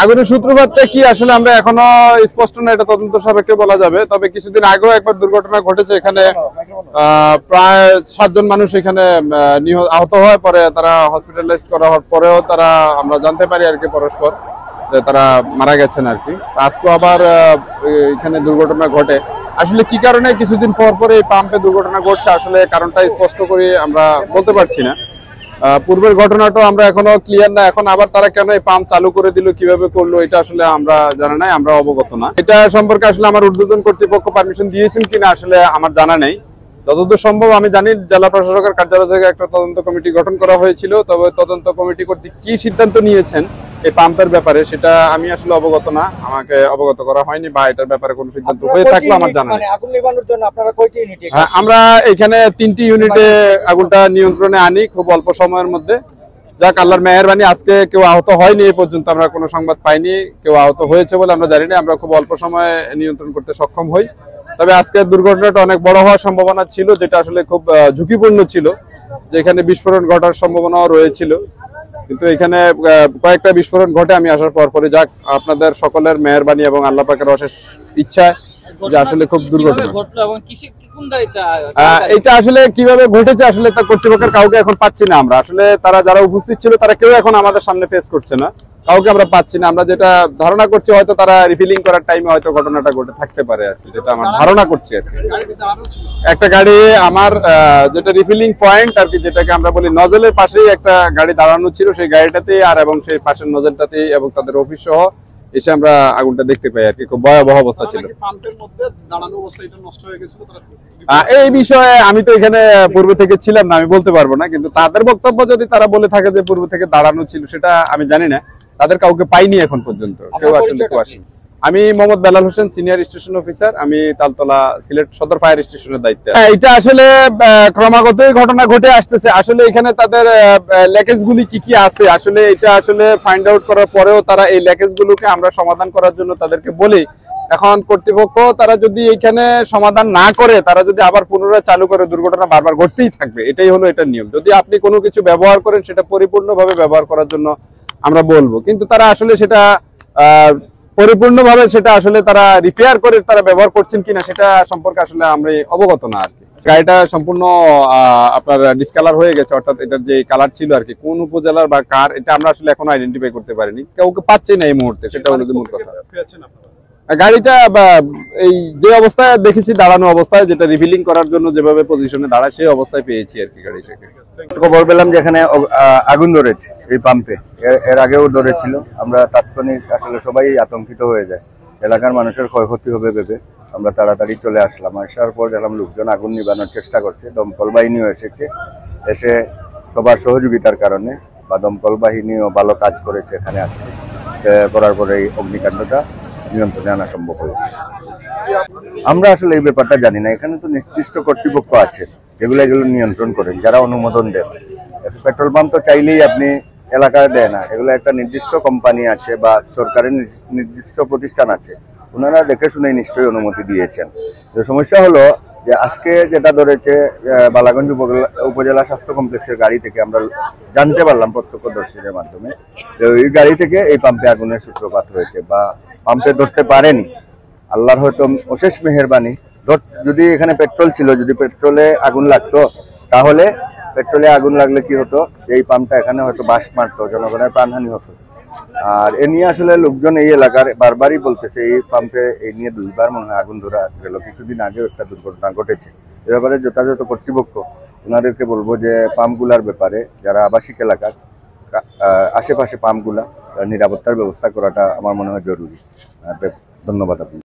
আগুনের সূত্রপাতটা কি আসলে আমরা এখনো স্পষ্ট না, এটা তদন্ত সাপেক্ষে বলা যাবে। তবে কিছুদিন আগেও একবার দুর্ঘটনা ঘটেছে, এখানে প্রায় 7 জন মানুষ এখানে আহত হয়, পরে তারা হসপিটালাইজড করা হওয়ার পরেও তারা আমরা জানতে পারি আর কি পরস্পর যে তারা মারা গেছেন আর কি। আজকেও আবার এখানে দুর্ঘটনা ঘটে। আসলে কি কারণে কিছুদিন পর পর এই পাম্পে দুর্ঘটনা ঘটছে আসলে কারণটা স্পষ্ট করে আমরা বলতে পারছি না। পূর্বের ঘটনাটা আমরা এখনো ক্লিয়ার না, এখন আবার তারা কেন এই পাম্প চালু করে দিল, কিভাবে করলো, এটা আসলে আমরা জানা নাই, আমরা অবগত না। এটা সম্পর্কে আসলে আমার ঊর্ধ্বতন কর্তৃপক্ষ পারমিশন দিয়েছেন কিনা আসলে আমার জানা নেই। যতদূর সম্ভব আমি জানি জেলা প্রশাসকের কার্যালয় থেকে একটা তদন্ত কমিটি গঠন করা হয়েছিল, তবে তদন্ত কমিটি কর্তৃক কি সিদ্ধান্ত নিয়েছেন এই পাম্পের ব্যাপারে সেটা আমি আসলে অবগত না, আমাকে অবগত করা হয়নি, বা এটার ব্যাপারে কোনো সিদ্ধান্ত হয়ে থাকলে আমার জানা নেই। আগুন নিভানোর জন্য আপনারা কয়টি ইউনিট? আমরা এখানে 3টি ইউনিটে আগুনটা নিয়ন্ত্রণে আনি খুব অল্প সময়ের মধ্যে। যাক, আল্লাহর মেহেরবানি, আজকে কেউ আহত হয়নি, এই পর্যন্ত আমরা কোনো সংবাদ পাইনি। কেউ আহত হয়েছে বলে আমরা জানি না, আমরা খুব অল্প সময়ে নিয়ন্ত্রণ করতে সক্ষম হই। তবে আজকের দুর্ঘটনাটা অনেক বড় হওয়ার সম্ভাবনা ছিল, যেটা আসলে খুব ঝুঁকিপূর্ণ ছিল, যেখানে বিস্ফোরণ ঘটার সম্ভাবনাও রয়েছিল। কিন্তু এখানে কয়েকটা বিস্ফোরণ ঘটে আমি আসার পরে। যাক, আপনাদের সকলের মেহেরবানি এবং আল্লাহ পাকের অশেষ ইচ্ছা যে আসলে খুব দুর্ঘটনা। এটা আসলে কিভাবে ঘটেছে আসলে তা কর্তৃপক্ষের কাউকে এখন পাচ্ছি না আমরা। আসলে তারা যারা উপস্থিত ছিল তারা কেউ এখন আমাদের সামনে ফেস করছে না, কাউকে আমরা পাচ্ছি না। আমরা যেটা ধারণা করছি হয়তো তারা রিফিলিং করার টাইমে হয়তো ঘটনাটা ঘটে থাকতে পারে আর কি, যেটা আমার ধারণা করছি আর কি। একটা গাড়ি আমার যেটা রিফিলিং পয়েন্ট আর কি, যেটাকে আমরা বলি নজলের পাশেই একটা গাড়ি দাঁড়ানো ছিল, সেই গাড়িটাতে আর এবং সেই পাশের নজলটাতে এবং তাদের অফিস সহ এসে আমরা আগুনটা দেখতে পাই আর কি। খুব ভয়াবহ অবস্থা ছিল। এই বিষয়ে আমি তো এখানে পূর্ব থেকে ছিলাম না, আমি বলতে পারবো না। কিন্তু তাদের বক্তব্য যদি তারা বলে থাকে যে পূর্ব থেকে দাঁড়ানো ছিল, সেটা আমি জানি না। তাদের কাউকে পাইনি এখন পর্যন্ত, কেউ আসলে কেউ আসেনি। আমি Mohammad Belal Hossain, senior station officer. আমি তালতলা সিলেট সদর ফায়ার স্টেশনের দায়িত্বে। এটা আসলে ক্রমাগতই ঘটনা ঘটে আসতেছে। আসলে এখানে তাদের ল্যাকেজ গুলি কি কি আছে আসলে এটা আসলে ফাইন্ড আউট করার পরেও তারা এই ল্যাকেজ গুলোকে আমরা সমাধান করার জন্য তাদেরকে বলি। এখন কর্তৃপক্ষ তারা যদি এখানে সমাধান না করে, তারা যদি আবার পুনরায় চালু করে, দুর্ঘটনা বারবার ঘটতেই থাকবে। এটাই হলো এটার নিয়ম। যদি আপনি কোনো কিছু ব্যবহার করেন সেটা পরিপূর্ণভাবে ব্যবহার করার জন্য আমরা বলবো, কিন্তু তারা আসলে সেটা পরিপূর্ণভাবে সেটা আসলে তারা রিপেয়ার করে তারা ব্যবহার করছেন কিনা সেটা সম্পর্কে আসলে আমরা অবগত না আর কি। গাড়িটা সম্পূর্ণ আপনার ডিসকালার হয়ে গেছে, অর্থাৎ এটার যে কালার ছিল আর কি, কোন উপজেলার বা কার এটা আমরা আসলে এখনো আইডেন্টিফাই করতে পারিনি, কাউকে পাচ্ছি না এই মুহূর্তে, সেটা হলো মূল কথা। গাড়িটা এই যে অবস্থায় দেখেছি দাঁড়ানো অবস্থায়, যেটা রিফিলিং করার জন্য যেভাবে পজিশনে দাঁড়ায় সেই অবস্থায় পেয়েছি আর কি গাড়িটাকে। খবর পেলাম যে এখানে আগুন ধরেছে এই পাম্পে, এর আগেও ধরেছিল। আমরা তাৎক্ষণিক আসলে সবাই আতঙ্কিত হয়ে যায়, এলাকার মানুষের ক্ষয়ক্ষতি হবে ভেবে আমরা তাড়াতাড়ি চলে আসলাম। আসার পর দেখলাম লোকজন আগুন নিবানোর চেষ্টা করছে, দমকল বাহিনীও এসেছে। এসে সবার সহযোগিতার কারণে বা দমকল বাহিনীও ভালো কাজ করেছে এখানে আসতে, করার পরে এই অগ্নিকাণ্ডটা নিয়ন্ত্রণে আনা সম্ভব হয়েছে। আমরা আসলে এই ব্যাপারটা জানি না, এখানে তো নির্দিষ্ট কর্তৃপক্ষ আছে এগুলো নিয়ন্ত্রণ করেন, যারা অনুমোদন দেন। পেট্রোল পাম্প তো চাইলেই আপনি এলাকায় দেয় না, এগুলো একটা নির্দিষ্ট কোম্পানি আছে বা সরকারের নির্দিষ্ট প্রতিষ্ঠান আছে, ওনারা দেখে শুনে নিশ্চয়ই অনুমতি দিয়েছেন। তো সমস্যা হলো যে আজকে যেটা ধরেছে বালাগঞ্জ উপজেলা স্বাস্থ্য কমপ্লেক্সের গাড়ি থেকে আমরা জানতে পারলাম প্রত্যক্ষদর্শীদের মাধ্যমে, ওই গাড়ি থেকে এই পাম্পে আগুনের সূত্রপাত হয়েছে, বা পাম্পে ধরতে পারেনি। আল্লাহর হয়তো অশেষ মেহেরবানি, যদি এখানে পেট্রোল ছিল, যদি পেট্রোলে আগুন লাগতো, তাহলে পেট্রোলে আগুন লাগলে কি হতো, এই পাম্পটা এখানে হয়তো বাস্ট মারতো, জনগণের প্রাণহানি হতো। আর এ নিয়ে আসলে লোকজন এই এলাকার বারবারই বলতেছে এই পাম্পে এই নিয়ে 2বার মনে হয় আগুন ধরা গেল, কিছুদিন আগেও একটা দুর্ঘটনা ঘটেছে। এ ব্যাপারে যথাযথ কর্তৃপক্ষ ওনাদেরকে বলবো যে পাম্পগুলার ব্যাপারে যারা আবাসিক এলাকার আশেপাশে পাম্পগুলা নিরাপত্তার ব্যবস্থা করাটা আমার মনে হয় জরুরি। ধন্যবাদ আপনি।